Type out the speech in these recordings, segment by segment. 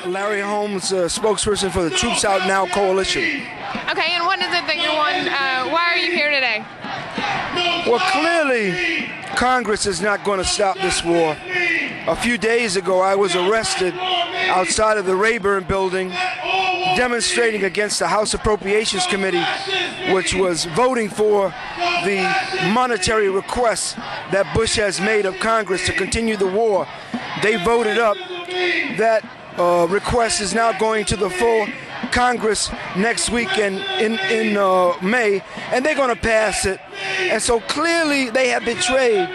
Larry Holmes, spokesperson for the Troops Out Now Coalition. Okay, and what is it that you want? Why are you here today? Well, clearly, Congress is not going to stop this war. A few days ago, I was arrested outside of the Rayburn building demonstrating against the House Appropriations Committee, which was voting for the monetary requests that Bush has made of Congress to continue the war. They voted up. That request is now going to the full Congress next week in May, and they're going to pass it. And so clearly they have betrayed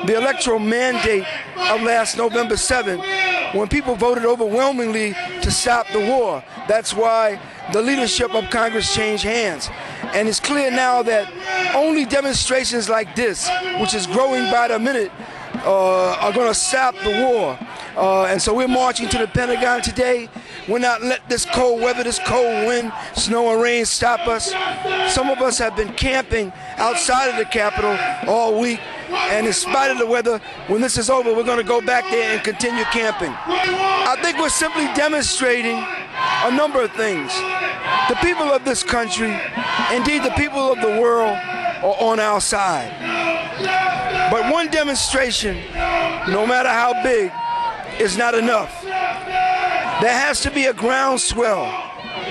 the electoral mandate of last November 7th when people voted overwhelmingly to stop the war. That's why the leadership of Congress changed hands. And it's clear now that only demonstrations like this, which is growing by the minute, are going to stop the war. And so we're marching to the Pentagon today. We're not let this cold weather, this cold wind, snow and rain stop us. Some of us have been camping outside of the Capitol all week. And in spite of the weather, when this is over, we're going to go back there and continue camping. I think we're simply demonstrating a number of things. The people of this country, indeed the people of the world, are on our side. But one demonstration, no matter how big, is not enough. There has to be a groundswell.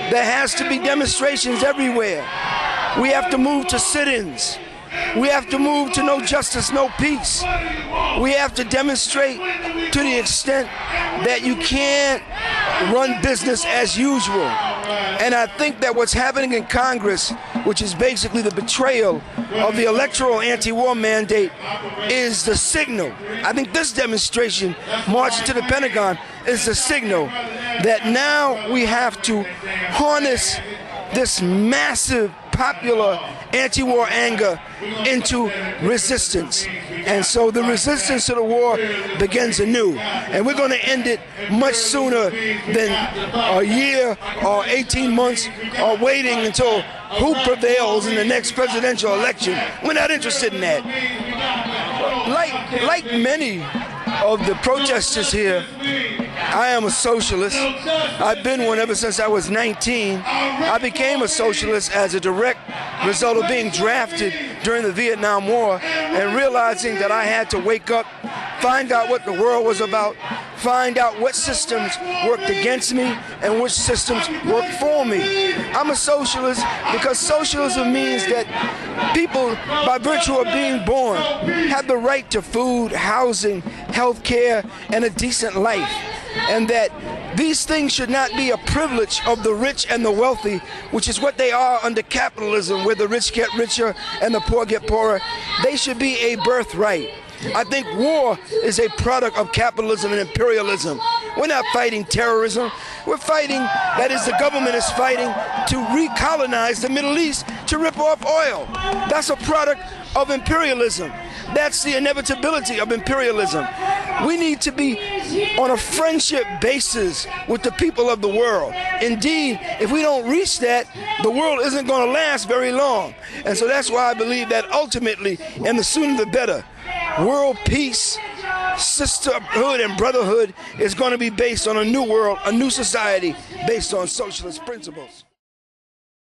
There has to be demonstrations everywhere. We have to move to sit-ins. We have to move to no justice, no peace. We have to demonstrate to the extent that you can't run business as usual. And I think that what's happening in Congress, which is basically the betrayal of the electoral anti-war mandate, is the signal. I think this demonstration, marching to the Pentagon, is the signal that now we have to harness this massive popular anti-war anger into resistance. And so the resistance to the war begins anew. And we're going to end it much sooner than a year or 18 months or waiting until who prevails in the next presidential election. We're not interested in that. Like many of the protesters here, I am a socialist. I've been one ever since I was 19. I became a socialist as a direct result of being drafted during the Vietnam War and realizing that I had to wake up, find out what the world was about, find out what systems worked against me and which systems worked for me. I'm a socialist because socialism means that people, by virtue of being born, have the right to food, housing, health care, and a decent life. And that these things should not be a privilege of the rich and the wealthy, which is what they are under capitalism, where the rich get richer and the poor get poorer. They should be a birthright. I think war is a product of capitalism and imperialism. We're not fighting terrorism. We're fighting, that is, the government is fighting to recolonize the Middle East to rip off oil. That's a product of imperialism. That's the inevitability of imperialism. We need to be on a friendship basis with the people of the world. Indeed, if we don't reach that, the world isn't going to last very long. And so that's why I believe that ultimately, and the sooner the better, world peace, sisterhood, and brotherhood is going to be based on a new world, a new society based on socialist principles.